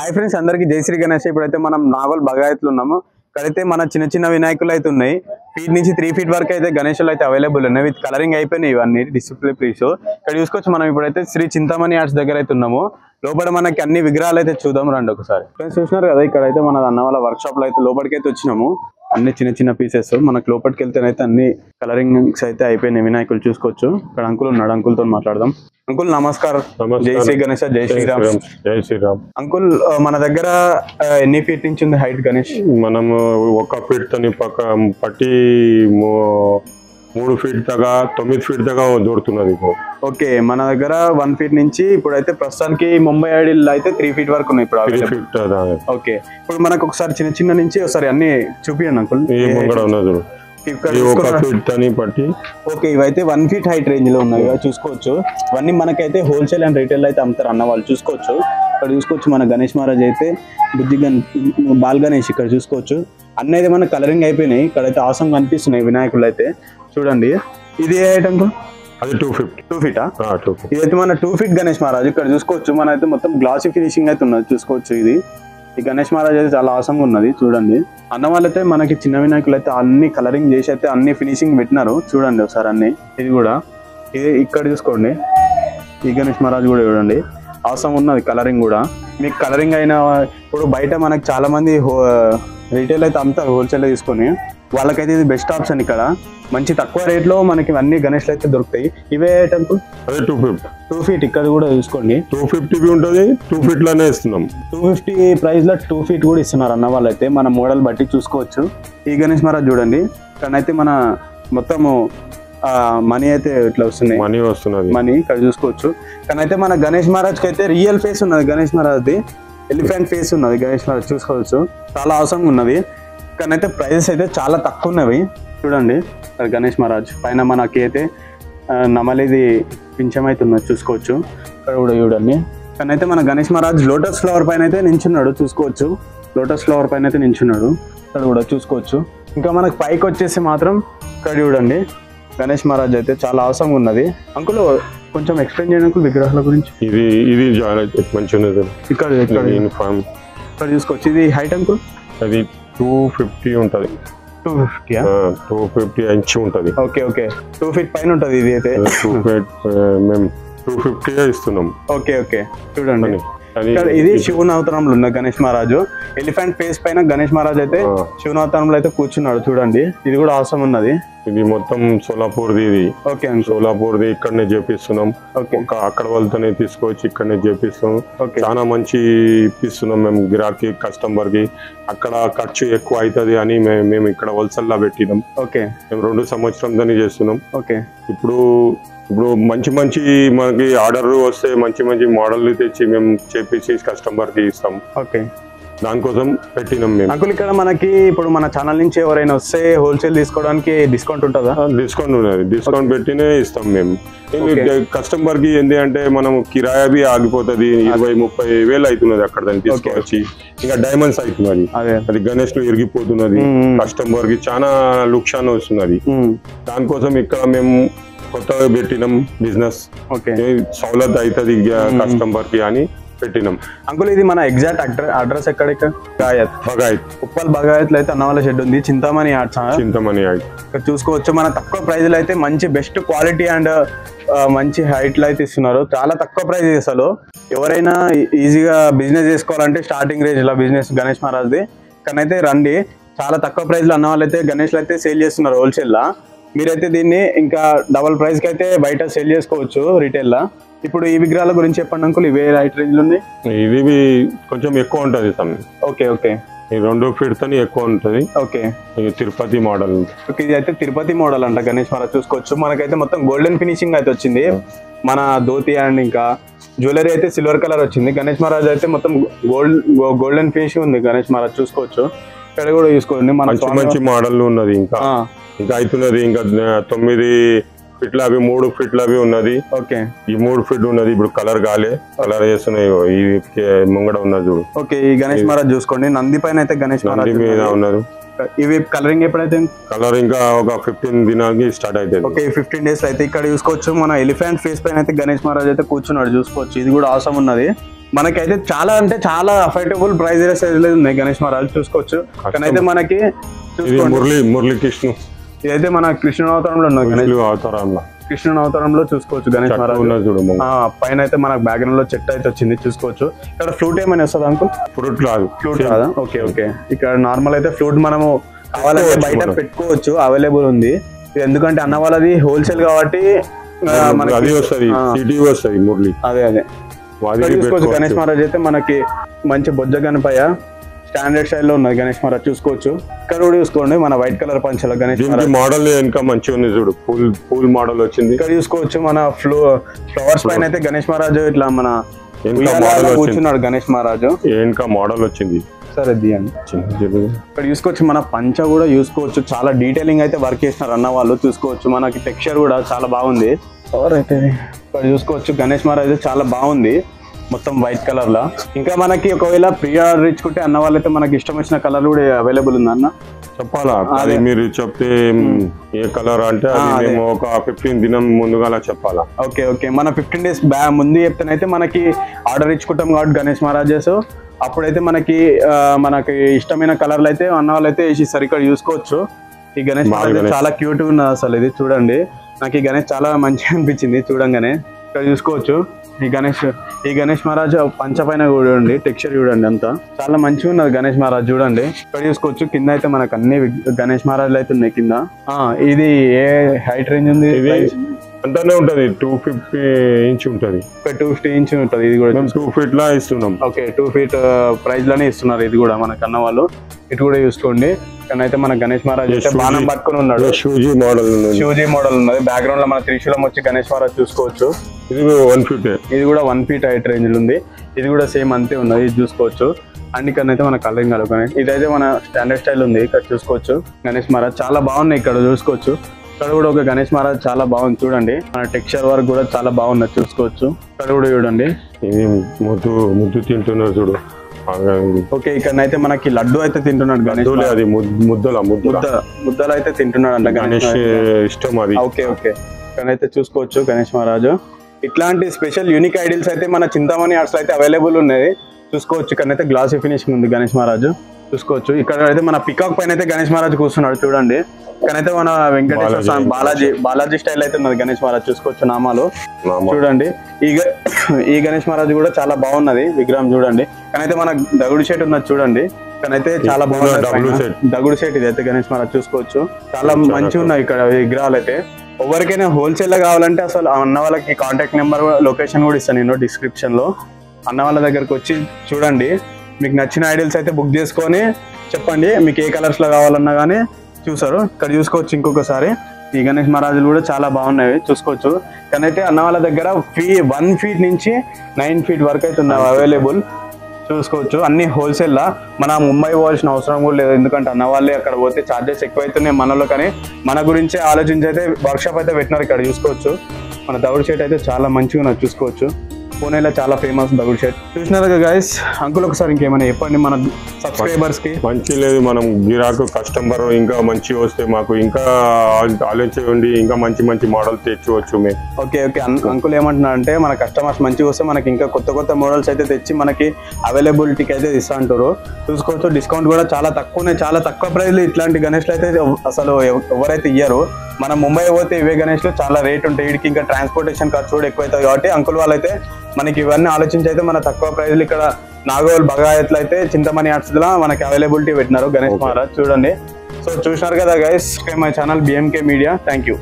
Hi friends, అందరికీ జై శ్రీ గణేష్. ఇప్పుడైతే మనం నాగోల్ బగాయత్లు ఉన్నాము. ఇక్కడైతే మన చిన్న చిన్న వినాయకులు అయితే ఉన్నాయి. ఫీట్ నుంచి 3 feet వరకు అయితే గణేషులు అయితే అవైలబుల్ ఉన్నాయి. విత్ కలరింగ్ అయిపోయినాయి ఇవన్నీ డిస్ప్లే పీస్. ఇక్కడ చూసుకోవచ్చు. మనం ఇప్పుడైతే శ్రీ చింతామణి ఆర్ట్స్ దగ్గర అయితే ఉన్నాము. లోపల మనకి అన్ని విగ్రహాలు అయితే చూద్దాం రండి ఒకసారి. ఫ్రెండ్స్ చూసినారు కదా, ఇక్కడైతే మన అన్న వాళ్ళ వర్క్ షాప్ లో అయితే లోపలికి అయితే వచ్చినాము. అన్ని చిన్న చిన్న పీసెస్ మనకు లోపలికి వెళ్తేనైతే అన్ని కలరింగ్స్ అయితే అయిపోయినాయి. వినాయకులు చూసుకోవచ్చు. ఇక్కడ అంకుల్ ఉన్నాడు, అంకుల్ తో మాట్లాడదాం. అంకుల్ నమస్కారం. జై శ్రీ గణేష్. జై శ్రీరామ్. జై శ్రీరామ్. అంకుల్ మన దగ్గర ఎన్ని ఫీట్ నుంచి ఉంది హైట్ గణేష్? మనము 1 feet తోని పట్టి 3 feet దాకా 9 feet దాకా దొరుకుతున్నది. ఓకే, మన దగ్గర 1 feet నుంచి ఇప్పుడైతే ప్రస్తుతానికి ముంబై ఐడిల్ అయితే 3 feet వరకు ఉన్నాయి ఇప్పుడు. 3 feet. ఓకే, ఇప్పుడు మనకు ఒకసారి చిన్న చిన్న నుంచి ఒకసారి అన్ని చూపియండి అంకుల్. ఓకే, ఇవైతే 1 feet హైట్ రేంజ్ లో ఉన్నాయి. చూసుకోవచ్చు. ఇవన్నీ మనకైతే హోల్సేల్ అండ్ రీటైల్ అయితే అమ్ముతారు అన్న వాళ్ళు. చూసుకోవచ్చు. ఇక్కడ చూసుకోవచ్చు మన గణేష్ మహారాజ్ అయితే బుద్ధి బాల్ గణేష్. ఇక్కడ చూసుకోవచ్చు అన్నీ అయితే మన కలరింగ్ అయిపోయినాయి. ఇక్కడైతే ఆసం కనిపిస్తున్నాయి వినాయకులు అయితే. చూడండి, ఇది ఏ ఐటమ్? అది 2 feet. 2 feet. ఇదైతే మన 2 feet గణేష్ మహారాజ్. ఇక్కడ చూసుకోవచ్చు మన అయితే మొత్తం గ్లాసీ ఫినిషింగ్ అయితే ఉన్నది. చూసుకోవచ్చు. ఇది ఈ గణేష్ మహారాజ్ అయితే చాలా ఆసంగా ఉన్నది. చూడండి, అన్న వాళ్ళైతే మనకి చిన్న వినాయకులు అయితే అన్ని కలరింగ్ చేసి అయితే అన్ని ఫినిషింగ్ పెట్టినారు. చూడండి ఒకసారి అన్ని. ఇది కూడా ఇది ఇక్కడ చూసుకోండి. ఈ గణేష్ మహారాజ్ కూడా చూడండి, ఆసం ఉన్నది కలరింగ్ కూడా. మీకు కలరింగ్ అయినా ఇప్పుడు బయట మనకి చాలా మంది రీటైల్ అయితే అమ్ముతారు హోల్సేల్ తీసుకొని. వాళ్ళకైతే ఇది బెస్ట్ ఆప్షన్. ఇక్కడ మంచి తక్కువ రేట్ లో మనకి అన్ని గణేష్లు అయితే దొరుకుతాయి. ఇవే టెంపుల్ అదే 2 feet. 2 feet. ఇక్కడ కూడా చూసుకోండి 250 ఉంటుంది. 2 feet లోనే ఇస్తున్నాం. 250 ప్రైస్ లో 2 feet కూడా ఇస్తున్నారు అన్న వాళ్ళైతే. మన మోడల్ బట్టి చూసుకోవచ్చు. ఈ గణేష్ మహారాజ్ చూడండి, ఇక్కడైతే మన మొత్తము మనీ అయితే ఇట్లా వస్తున్నాయి. మనీ వస్తున్నది. మనీ ఇక్కడ చూసుకోవచ్చు. కానైతే మన గణేష్ మహారాజ్ కి అయితే రియల్ ఫేస్ ఉన్నది. గణేష్ మహారాజ్ది ఎలిఫెంట్ ఫేస్ ఉన్నది. గణేష్ మహారాజ్ చూసుకోవచ్చు, చాలా అవసరంగా ఉన్నది. కానైతే ప్రైజెస్ అయితే చాలా తక్కువ ఉన్నవి. చూడండి గణేష్ మహారాజ్ పైన మనకి అయితే నమలిది పింఛం అయితే ఉన్నది. చూసుకోవచ్చు. ఇక్కడ కూడా చూడండి. కానైతే మన గణేష్ మహారాజ్ లోటస్ ఫ్లవర్ పైన అయితే నించున్నాడు. చూసుకోవచ్చు. లోటస్ ఫ్లవర్ పైన అయితే నించున్నాడు. ఇక్కడ కూడా చూసుకోవచ్చు. ఇంకా మనకు పైకి వచ్చేసి మాత్రం ఇక్కడ చూడండి గణేష్ మహారాజ్ అయితే చాలా అవసరంగా ఉన్నది. అంకుల్ కొంచెం ఎక్స్ప్లెయిన్ చేయండి అంకుల్ విగ్రహాల గురించి. ఇది మంచిగా ఉన్నది. ఇక్కడ చూసుకోవచ్చు. ఇది హైట్ అంకుల్ అది 250 ఉంటది. 250 ఇంచ్ ఉంటది. ఓకే ఓకే, 2 feet పైన ఉంటది. ఇది అయితే మేము 250 ఇస్తున్నాం. ఓకే ఓకే, చూడండి. ఇది శివనవతారంలో ఉన్న గణేష్ మహారాజు. ఎలిఫెంట్ ఫేస్ పైన గణేష్ మహారాజ్ అయితే శివనవతారంలో అయితే కూర్చున్నాడు. చూడండి, ఇది కూడా అవసరం ఉన్నది. ఇది మొత్తం సోలాపూర్ది. ఇది ఓకే, సోలాపూర్ది. ఇక్కడనే చేపిస్తున్నాం. అక్కడ వాళ్ళతోనే తీసుకొచ్చి ఇక్కడనే చేపిస్తాం. చాలా మంచి ఇప్పిస్తున్నాం మేము గిరాకీ కస్టమర్ కి. అక్కడ ఖర్చు ఎక్కువ అవుతుంది అని మేము ఇక్కడ హోల్సేల్ లా పెట్టినాం. ఓకే, మేము 2 సంవత్సరం దాన్ని చేస్తున్నాం. ఓకే, ఇప్పుడు మంచి మనకి ఆర్డర్ వస్తే మంచి మోడల్ తెచ్చి మేము చేపించి కస్టమర్ కి ఇస్తాం. ఓకే, దానికోసం పెట్టినాం మేము. అంకుల్ ఇక్కడ మనకి ఇప్పుడు మన ఛానల్ నుంచి ఎవరైనా వస్తే హోల్సేల్ తీసుకోవడానికి డిస్కౌంట్ ఉంటుందా? డిస్కౌంట్ ఉన్నది. డిస్కౌంట్ పెట్టినే ఇస్తాం మేము. కస్టమర్ కి ఏంటి అంటే మనం కిరాయా బి ఆగిపోతుంది. 20-30 వేలు అవుతున్నది అక్కడ దాన్ని తీసుకొచ్చి. ఇంకా డైమండ్స్ అవుతున్నది. అది గణేష్ లో ఇరిగిపోతున్నది. కస్టమర్ కి చాలా లుక్షాన్ వస్తున్నది. దానికోసం ఇక్కడ మేము కొత్తగా పెట్టినాం బిజినెస్. సౌలత్ అవుతుంది కస్టమర్ కి అని పెట్టినాం. అంకుల్ ఇది మన ఎగ్జాక్ట్ అడ్రస్ ఎక్కడ? బగాయత్ ఉప్పల్ బగాయత్ లో అయితే అన్న వాళ్ళ షెడ్ ఉంది. చింతామణి ఆర్ట్స్. చింతామణి ఆర్ట్స్ ఇక్కడ చూసుకోవచ్చు. మన తక్కువ ప్రైజ్ లో అయితే మంచి బెస్ట్ క్వాలిటీ అండ్ మంచి హైట్ లో అయితే ఇస్తున్నారు. చాలా తక్కువ ప్రైజ్ అసలు. ఎవరైనా ఈజీగా బిజినెస్ చేసుకోవాలంటే స్టార్టింగ్ రేంజ్ లో బిజినెస్ గణేష్ మహారాజ్ది కానైతే రండి. చాలా తక్కువ ప్రైజ్ లో అన్న వాళ్ళైతే గణేష్ అయితే సేల్ చేస్తున్నారు హోల్సేల్ లా. మీరైతే దీన్ని ఇంకా డబల్ ప్రైస్ కి అయితే బయట సేల్ చేసుకోవచ్చు రీటైల్ లా. ఇప్పుడు ఈ విగ్రహాల గురించి చెప్పండి అంకుల్. ఇవే హైట్ రేంజ్ లో ఉన్నాయి. ఇది కొంచెం ఎక్కువ ఉంటది. ఓకే ఓకే, 2 feet తోని ఎక్కువ ఉంటది. Okay, Tirupati model. ఇది అయితే తిరుపతి మోడల్ అంట గణేష్ మహారాజ్. చూసుకోవచ్చు. మనకైతే మొత్తం గోల్డెన్ ఫినిషింగ్ అయితే వచ్చింది. మన ధోతి అండ్ ఇంకా జ్యువెలరీ అయితే సిల్వర్ కలర్ వచ్చింది. గణేష్ మహారాజ్ అయితే మొత్తం గోల్డెన్ ఫినిషింగ్ ఉంది గణేష్ మహారాజ్. చూసుకోవచ్చు. ఇక్కడ కూడా చూసుకోండి మంచి మోడల్ ఉన్నది. ఇంకా అవుతున్నది. ఇంకా 9 feet అవి 3 feet అవి ఉన్నది. ఓకే, ఈ 3 feet ఉన్నది. ఇప్పుడు కలర్ కలర్ చేస్తున్నాయి. ఈ ముంగడ ఉన్నది చూడు. ఓకే, ఈ గణేష్ మహారాజ్ చూసుకోండి. నంది పైన అయితే గణేష్ మహారాజ్ మీద ఉన్నారు. ఇవి కలరింగ్ ఎప్పుడైతే? కలర్ ఇంకా ఒక 15 దినాలకి స్టార్ట్ అవుతుంది. ఓకే, 15 days అయితే. ఇక్కడ చూసుకోవచ్చు మన ఎలిఫెంట్ ఫేస్ పైన అయితే గణేష్ మహారాజ్ అయితే కూర్చున్నాడు. చూసుకోవచ్చు. ఇది కూడా అవసరం ఉన్నది. మనకైతే చాలా అంటే చాలా అఫోర్డబుల్ ప్రైజెస్ ఉన్నాయి గణేష్ మహారాజ్ చూసుకోవచ్చు. కానీ అయితే మనకి మురళీకృష్ణ ఇదైతే మన కృష్ణుని అవతారంలో ఉన్నది. గణేష్ కృష్ణుని అవతారంలో చూసుకోవచ్చు గణేష్ మహారాజ్. పైన అయితే మనకు బ్యాక్గ్రౌండ్ లో చెట్టు అయితే వచ్చింది చూసుకోవచ్చు. ఇక్కడ ఫ్లూట్ ఏమైనా వస్తుంది అంకుల్? ఫ్లూట్ రాదా? Okay okay. ఇక్కడ నార్మల్ అయితే ఫ్లూట్ మనము కావాలంటే బయట పెట్టుకోవచ్చు, అవైలబుల్ ఉంది. ఎందుకంటే అన్న వాళ్ళది హోల్సేల్ కాబట్టి అదే అదే చూసుకోవచ్చు. గణేష్ మహారాజ్ అయితే మనకి మంచి బొజ్జ గణపయ్య స్టాండర్డ్ స్టైల్లో ఉన్నది గణేష్ మహారాజ్ చూసుకోవచ్చు. ఇక్కడ కూడా చూసుకోండి మన వైట్ కలర్ పంచల గణేష్ మహారాజ్ మోడల్ ఇంకా మంచిగా ఉంది చూడు, పూల్ మోడల్ వచ్చింది. ఇక్కడ చూసుకోవచ్చు మన ఫ్లవర్స్ పైన అయితే గణేష్ మహారాజ్ ఇట్లా మన కూర్చున్నాడు గణేష్ మహారాజు. ఇంకా మోడల్ వచ్చింది సరే దియండి. ఇక్కడ చూసుకోవచ్చు మన పంచ కూడా చూసుకోవచ్చు, చాలా డీటెయిలింగ్ అయితే వర్క్ చేస్తున్నారు అన్న వాళ్ళు చూసుకోవచ్చు. మనకి టెక్స్చర్ కూడా చాలా బాగుంది. అయితే ఇక్కడ చూసుకోవచ్చు గణేష్ మహారాజ్ చాలా బాగుంది మొత్తం వైట్ కలర్ లా. ఇంకా మనకి ఒకవేళ ప్రీ ఆర్డర్ ఇచ్చుకుంటే అన్న వాళ్ళైతే మనకి ఇష్టం వచ్చిన కలర్ కూడా అవైలబుల్ ఉంది అన్న. చెప్పాలా అది మీరు చెప్తే ఏ కలర్ అంటే మేము ఒక 15 దినం ముందుగా చెప్పాలా? Okay okay. మన 15 days ముందు చెప్తేనైతే మనకి ఆర్డర్ ఇచ్చుకుంటాం కాబట్టి గణేష్ మహారాజెస్ అప్పుడైతే మనకి ఇష్టమైన కలర్లు అయితే అన్న వాళ్ళు అయితే వేసిస్తారు. ఇక్కడ చూసుకోవచ్చు ఈ గణేష్ మహారాజ్ చాలా క్యూట్ గా ఉన్నది అసలు. ఇది చూడండి, నాకు ఈ గణేష్ చాలా మంచిగా అనిపించింది చూడంగానే. ఇక్కడ చూసుకోవచ్చు ఈ గణేష్ మహారాజ్ పంచ పైన చూడండి, టెక్స్చర్ చూడండి, అంతా చాలా మంచిగా ఉన్నది గణేష్ మహారాజ్ చూడండి. ఇక్కడ చూసుకోవచ్చు కింద అయితే మనకు అన్ని గణేష్ మహారాజ్లు అయితే ఉన్నాయి కింద. ఇది ఏ హైట్ రేంజ్ ఉంది? అంతానే ఉంటది 250 ఇంచ్ ఉంటది. 250 ఇంచ్ ఉంటది. ఇది కూడా 2 feet లా ఇస్తున్నాం. ఓకే 2 feet ప్రైజ్ లోనే ఇస్తున్నారు. ఇది కూడా మనకు అన్న వాళ్ళు. ఇటు కూడా చూసుకోండి. కానీ అయితే మన గణేష్ మహారాజ్ అయితే బాణం పట్టుకుని ఉన్నాడు. శివజీ మోడల్ ఉన్నది. బ్యాక్గ్రౌండ్ లో మన త్రిశూలం వచ్చి గణేష్ మహారాజ్ చూసుకోవచ్చు. ఇది 1 feet. ఇది కూడా 1 feet హైట్ రేంజ్ లో ఉంది. ఇది కూడా సేమ్ అంతే ఉన్నది. ఇది చూసుకోవచ్చు. అండ్ ఇక్కడ అయితే మన కలరింగ్ కలుగుతుంది. ఇదైతే మన స్టాండర్డ్ స్టైల్ ఉంది. ఇక్కడ చూసుకోవచ్చు గణేష్ మహారాజ్ చాలా బాగున్నాయి. ఇక్కడ చూసుకోవచ్చు ఇక్కడ కూడా ఒక గణేష్ మహారాజ్ చాలా బాగుంది చూడండి. మన టెక్స్చర్ వర్క్ కూడా చాలా బాగున్నది చూసుకోవచ్చు. ఇక్కడ కూడా చూడండి ఇది ముద్దు తింటున్నారు చూడు. ఓకే ఇక్కడనైతే మనకి లడ్డు అయితే తింటున్నాడు గణేష్. అది ముద్దలు అయితే తింటున్నాడు అంట గణేష్ ఇష్టం అది. Okay okay. ఇక్కడైతే చూసుకోవచ్చు గణేష్ మహారాజు. ఇట్లాంటి స్పెషల్ యూనిక్ ఐడియల్స్ అయితే మన చింతామణి ఆర్ట్స్ లో అయితే అవైలబుల్ ఉన్నాయి చూసుకోవచ్చు. ఇక్కడైతే గ్లాసీ ఫినిషింగ్ ఉంది గణేష్ మహారాజు చూసుకోవచ్చు. ఇక్కడ అయితే మన పికాక్ పైన అయితే గణేష్ మహారాజ్ కూర్చున్నాడు చూడండి. ఇక్కడైతే మన వెంకటేశ్వర స్వామి బాలాజీ స్టైల్ అయితే ఉన్నది గణేష్ మహారాజ్ చూసుకోవచ్చు. నామాలు చూడండి. ఈ గణేష్ మహారాజ్ కూడా చాలా బాగున్నది విగ్రహం చూడండి. కానైతే మన దగుడు షేట్ ఉన్నది చూడండి. కానైతే చాలా బాగున్నది దగుడు షేట్. ఇది అయితే గణేష్ మహారాజ్ చూసుకోవచ్చు. చాలా మంచిగా ఉన్నాయి ఇక్కడ విగ్రహాలు అయితే. ఎవరికైనా హోల్సేల్ గా కావాలంటే అసలు అన్న వాళ్ళకి కాంటాక్ట్ నెంబర్ లొకేషన్ కూడా ఇస్తాను నేను డిస్క్రిప్షన్ లో. అన్న వాళ్ళ దగ్గరకు వచ్చి చూడండి. మీకు నచ్చిన ఐడియల్స్ అయితే బుక్ చేసుకొని చెప్పండి. మీకు ఏ కలర్స్ లో కావాలన్నా కానీ చూసారు. ఇక్కడ చూసుకోవచ్చు ఇంకొకసారి ఈ గణేష్ మహారాజులు కూడా చాలా బాగున్నాయి చూసుకోవచ్చు. కానీ అయితే అన్న వాళ్ళ దగ్గర 1 feet నుంచి 9 feet వరకు అయితే ఉన్నాయి అవైలబుల్ చూసుకోవచ్చు. అన్ని హోల్సేల్ లా. మన ముంబై పోవాల్సిన అవసరం కూడా లేదు. ఎందుకంటే అన్న వాళ్ళే అక్కడ పోతే ఛార్జెస్ ఎక్కువ అవుతున్నాయి మనలో. కానీ మన గురించి ఆలోచించి అయితే వర్క్షాప్ అయితే పెట్టినారు. ఇక్కడ చూసుకోవచ్చు మన దగుడు షేట్ అయితే చాలా మంచిగా ఉన్నది చూసుకోవచ్చు. పూణేలో చాలా ఫేమస్ దగుడు షేట్ చూసినారు కదా గైస్. అంకుల్ ఒకసారి ఇంకేమైనా చెప్పండి మన సబ్స్క్రైబర్స్ కి. మంచి లేదు మనం గిరాకు కస్టమర్ ఇంకా మంచి వస్తే మాకు ఇంకా ఆలోచించండి, ఇంకా మంచి మోడల్ తెచ్చుకోవచ్చు మేము. Okay okay. అంకుల్ ఏమంటున్నారు అంటే మన కస్టమర్స్ మంచిగా వస్తే మనకి ఇంకా కొత్త మోడల్స్ అయితే తెచ్చి మనకి అవైలబిలిటీకి అయితే ఇస్తా అంటారు చూసుకోవచ్చు. డిస్కౌంట్ కూడా చాలా తక్కువనే, చాలా తక్కువ ప్రైస్ లో ఇట్లాంటి గణేష్లు అయితే అసలు ఎవరైతే ఇయ్యారు. మనం ముంబై పోతే ఇవే గణేష్లు చాలా రేట్ ఉంటాయి. వీడికి ఇంకా ట్రాన్స్పోర్టేషన్ ఖర్చు కూడా ఎక్కువ అవుతుంది కాబట్టి అంకుల్ వాళ్ళైతే మనకి ఇవన్నీ ఆలోచించి అయితే మన తక్కువ ప్రైజ్లు ఇక్కడ నాగోల్ బగాయత్లు అయితే చింతమణి ఆర్ట్స్ లో మనకి అవైలబిలిటీ పెట్టినారు గణేష్ మహారాజ్ చూడండి. సో చూసినారు కదా guys, my channel BMK media. Thank you.